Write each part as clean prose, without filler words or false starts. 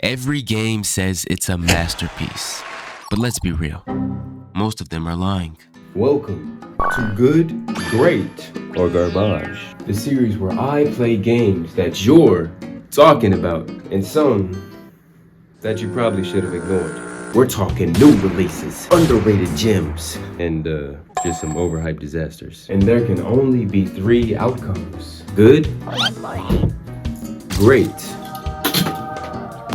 Every game says it's a masterpiece, but let's be real, most of them are lying. Welcome to Good, Great, or Garbage, the series where I play games that you're talking about and some that you probably should have ignored. We're talking new releases, underrated gems, and just some overhyped disasters. And there can only be three outcomes: good, great,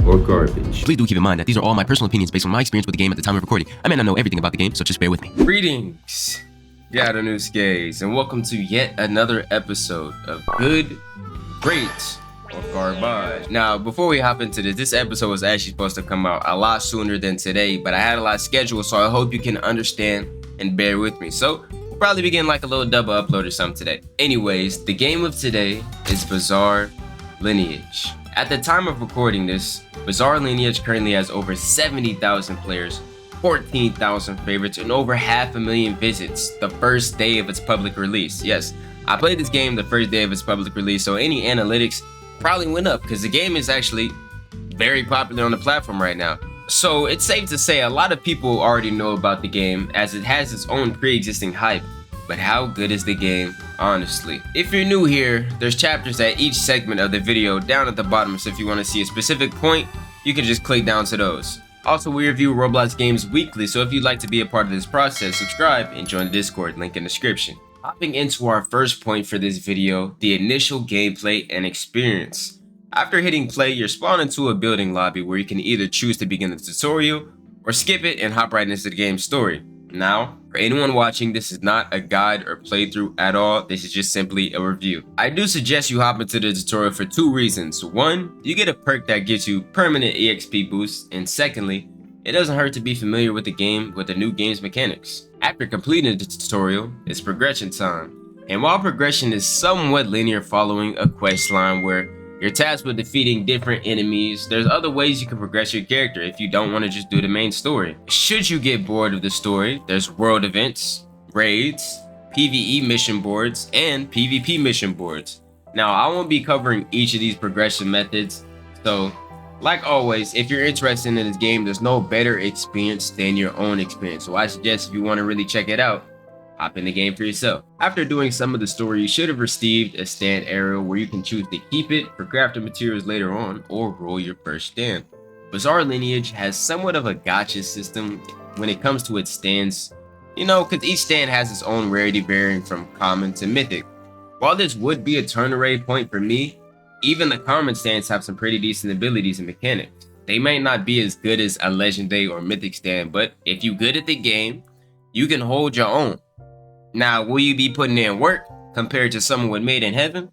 or garbage. Please do keep in mind that these are all my personal opinions based on my experience with the game at the time of recording. I may not know everything about the game, so just bear with me. Greetings, Gays, and welcome to yet another episode of Good, Great, or Garbage. Now, before we hop into this episode was actually supposed to come out a lot sooner than today, but I had a lot scheduled, so I hope you can understand and bear with me. So, we'll probably begin like a little double upload or something today. Anyways, the game of today is Bizare Lineage. At the time of recording this, Bizare Lineage currently has over 70,000 players, 14,000 favorites, and over 500,000 visits the first day of its public release. Yes, I played this game the first day of its public release, so any analytics probably went up because the game is actually very popular on the platform right now. So it's safe to say a lot of people already know about the game as it has its own pre-existing hype. But how good is the game, honestly? If you're new here, there's chapters at each segment of the video down at the bottom, so if you want to see a specific point, you can just click down to those. Also, we review Roblox games weekly, so if you'd like to be a part of this process, subscribe and join the Discord, link in the description. Hopping into our first point for this video, the initial gameplay and experience. After hitting play, you're spawned into a building lobby where you can either choose to begin the tutorial or skip it and hop right into the game's story. Now, for anyone watching, this is not a guide or playthrough at all, this is just simply a review. I do suggest you hop into the tutorial for two reasons. One, you get a perk that gives you permanent EXP boosts, and secondly, it doesn't hurt to be familiar with the game with the new game's mechanics. After completing the tutorial, it's progression time. And while progression is somewhat linear following a quest line where you're tasked with defeating different enemies, there's other ways you can progress your character if you don't want to just do the main story. Should you get bored of the story, there's world events, raids, PvE mission boards, and PvP mission boards. Now, I won't be covering each of these progression methods, so like always, if you're interested in this game, there's no better experience than your own experience. So I suggest if you want to really check it out, hop in the game for yourself. After doing some of the story, you should have received a stand area where you can choose to keep it for crafting materials later on or roll your first stand. Bizare Lineage has somewhat of a gacha system when it comes to its stands, because each stand has its own rarity varying from common to mythic. While this would be a turn rate point for me, even the common stands have some pretty decent abilities and mechanics. They may not be as good as a legendary or mythic stand, but if you're good at the game, you can hold your own. Now, will you be putting in work compared to someone with Made in Heaven?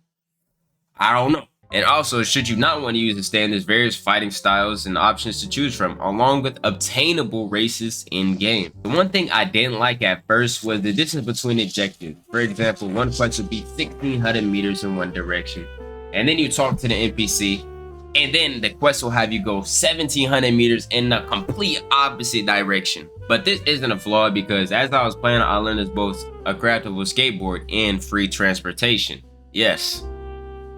I don't know. And also, should you not want to use the stand, there's various fighting styles and options to choose from, along with obtainable races in game. The one thing I didn't like at first was the distance between objectives. For example, one quest would be 1,600 meters in one direction, and then you talk to the NPC, and then the quest will have you go 1,700 meters in the complete opposite direction. But this isn't a flaw because as I was playing, I learned it's both a craftable skateboard and free transportation. Yes,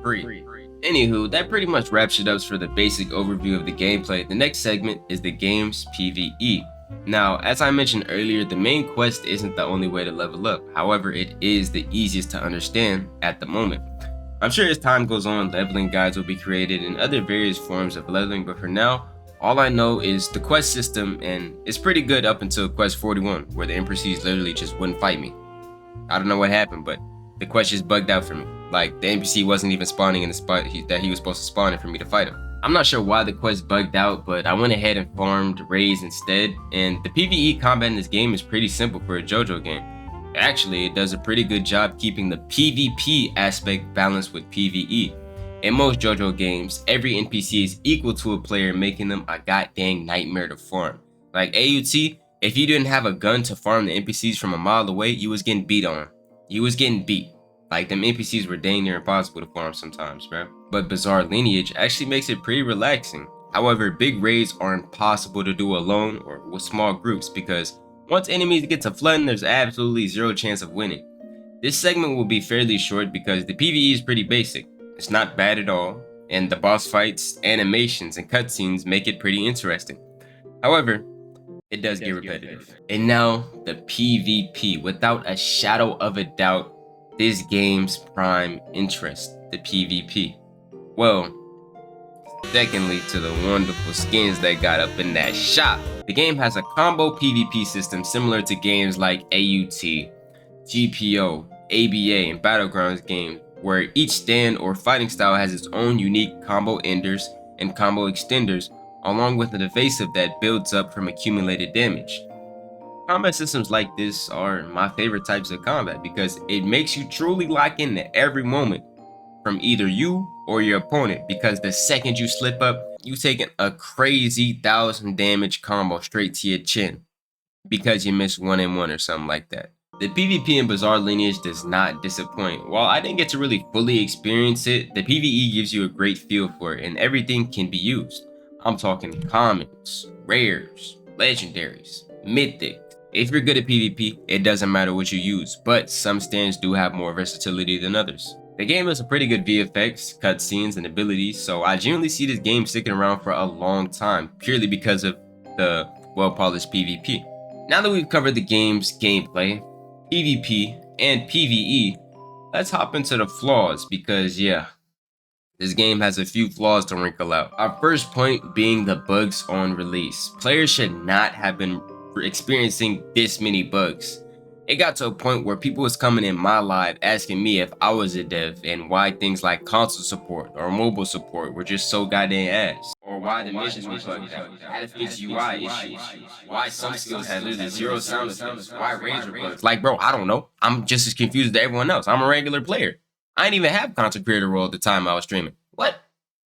free. Anywho, that pretty much wraps it up for the basic overview of the gameplay. The next segment is the game's PvE. Now, as I mentioned earlier, the main quest isn't the only way to level up. However, it is the easiest to understand at the moment. I'm sure as time goes on, leveling guides will be created and other various forms of leveling, but for now, all I know is the quest system, and it's pretty good up until quest 41, where the NPCs literally just wouldn't fight me. I don't know what happened, but the quest just bugged out for me. Like, the NPC wasn't even spawning in the spot that he was supposed to spawn in for me to fight him. I'm not sure why the quest bugged out, but I went ahead and farmed raids instead, and the PvE combat in this game is pretty simple for a JoJo game. Actually, it does a pretty good job keeping the PvP aspect balanced with PvE. In most JoJo games, every NPC is equal to a player, making them a goddamn nightmare to farm. Like AUT, if you didn't have a gun to farm the NPCs from a mile away, you was getting beat on. You was getting beat. Like, them NPCs were dang near impossible to farm sometimes, bro. But Bizare Lineage actually makes it pretty relaxing. However, big raids are impossible to do alone or with small groups because once enemies get to flooding, there's absolutely zero chance of winning. This segment will be fairly short because the PvE is pretty basic. It's not bad at all, and the boss fights, animations, and cutscenes make it pretty interesting. However, it does get repetitive. And now, the PvP. Without a shadow of a doubt, this game's prime interest, the PvP. Well, secondly to the wonderful skins they got up in that shop. The game has a combo PvP system similar to games like AUT, GPO, ABA, and Battlegrounds games, where each stand or fighting style has its own unique combo enders and combo extenders, along with an evasive that builds up from accumulated damage. Combat systems like this are my favorite types of combat because it makes you truly lock into every moment from either you or your opponent, because the second you slip up, you taking a crazy 1,000 damage combo straight to your chin because you missed 1-1 or something like that. The PvP in Bizare Lineage does not disappoint. While I didn't get to really fully experience it, the PvE gives you a great feel for it and everything can be used. I'm talking commons, rares, legendaries, mythics. If you're good at PvP, it doesn't matter what you use, but some stands do have more versatility than others. The game has a pretty good VFX, cutscenes, and abilities, so I genuinely see this game sticking around for a long time, purely because of the well-polished PvP. Now that we've covered the game's gameplay, PvP, and PvE, let's hop into the flaws, because yeah, this game has a few flaws to wrinkle out. Our first point being the bugs on release. Players should not have been experiencing this many bugs. It got to a point where people was coming in my live asking me if I was a dev and why things like console support or mobile support were just so goddamn ass. Or why the missions were bugged out, had to fix UI issues, why some skills had literally zero sound effects, why raids were bugs. Like bro, I don't know. I'm just as confused as everyone else. I'm a regular player. I didn't even have content creator role at the time I was streaming. What?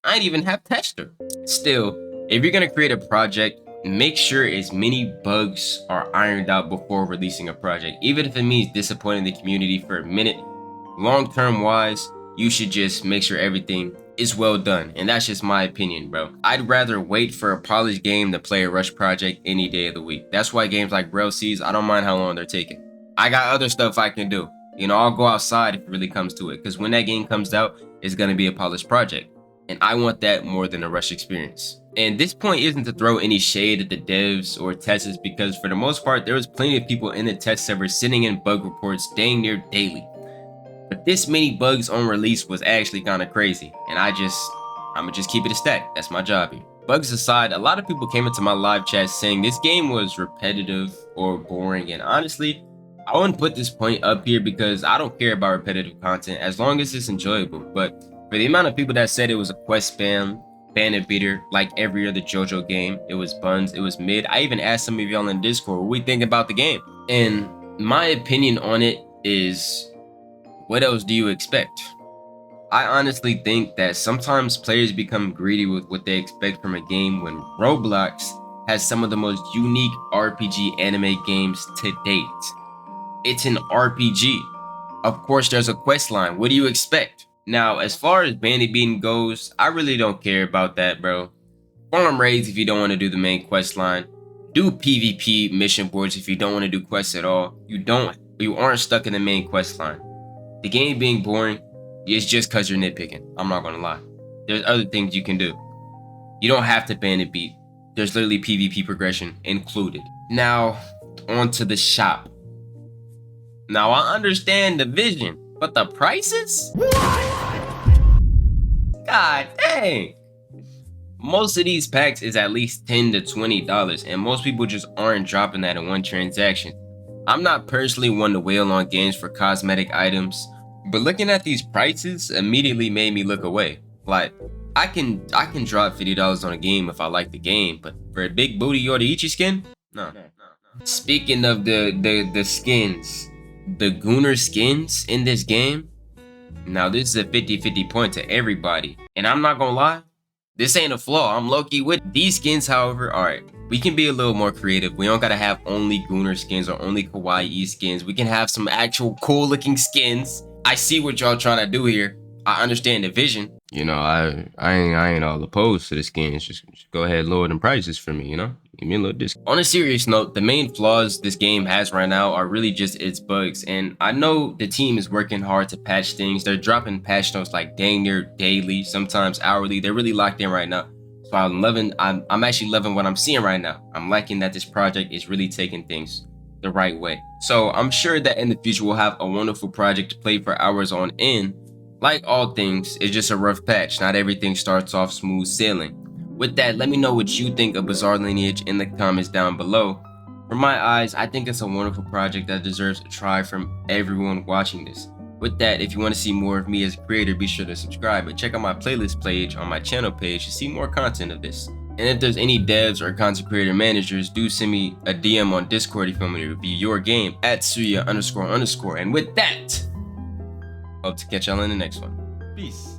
I didn't even have tester. Still, if you're gonna create a project, make sure as many bugs are ironed out before releasing a project. Even if it means disappointing the community for a minute, long-term wise, you should just make sure everything is well done. And that's just my opinion, bro. I'd rather wait for a polished game than play a rush project any day of the week. That's why games like Rail Seas, I don't mind how long they're taking. I got other stuff I can do. You know, I'll go outside if it really comes to it, because when that game comes out, it's gonna be a polished project. And I want that more than a rush experience. And this point isn't to throw any shade at the devs or testers, because for the most part, there was plenty of people in the test server sitting in bug reports dang near daily. But this many bugs on release was actually kind of crazy. And I'ma just keep it a stack. That's my job here. Bugs aside, a lot of people came into my live chat saying this game was repetitive or boring. And honestly, I wouldn't put this point up here because I don't care about repetitive content as long as it's enjoyable. But for the amount of people that said it was a quest spam, bandit beater, like every other JoJo game, it was buns, it was mid. I even asked some of y'all in Discord what we think about the game. And my opinion on it is, what else do you expect? I honestly think that sometimes players become greedy with what they expect from a game when Roblox has some of the most unique RPG anime games to date. It's an RPG. Of course, there's a quest line. What do you expect? Now, as far as bandit beating goes, I really don't care about that, bro. Farm raids if you don't want to do the main quest line. Do PvP mission boards if you don't want to do quests at all. You aren't stuck in the main quest line. The game being boring is just because you're nitpicking. I'm not gonna lie. There's other things you can do. You don't have to bandit beat. There's literally PvP progression included. Now, on to the shop. Now, I understand the vision, but the prices? God dang. Most of these packs is at least $10 to $20, and most people just aren't dropping that in one transaction. I'm not personally one to wail on games for cosmetic items, but looking at these prices immediately made me look away. Like, I can drop $50 on a game if I like the game, but for a big booty Yoruichi skin? No. Speaking of the skins, the Gooner skins in this game, now this is a 50-50 point to everybody. And I'm not gonna lie, this ain't a flaw. I'm low-key with these skins, however, alright, we can be a little more creative. We don't gotta have only Gooner skins or only kawaii skins. We can have some actual cool looking skins. I see what y'all trying to do here. I understand the vision. you know, I ain't all opposed to this game. It's just go ahead, lower them prices for me, you know? Give me a little discount. On a serious note, the main flaws this game has right now are really just its bugs. And I know the team is working hard to patch things. They're dropping patch notes like dang near daily, sometimes hourly. They're really locked in right now. So I'm actually loving what I'm seeing right now. I'm liking that this project is really taking things the right way. So I'm sure that in the future we'll have a wonderful project to play for hours on end. Like all things, it's just a rough patch. Not everything starts off smooth sailing. With that, let me know what you think of Bizare Lineage in the comments down below. From my eyes, I think it's a wonderful project that deserves a try from everyone watching this. With that, if you want to see more of me as a creator, be sure to subscribe and check out my playlist page on my channel page to see more content of this. And if there's any devs or content creator managers, do send me a DM on Discord if you want me to review your game at atsuya__. And with that, hope to catch y'all in the next one. Peace.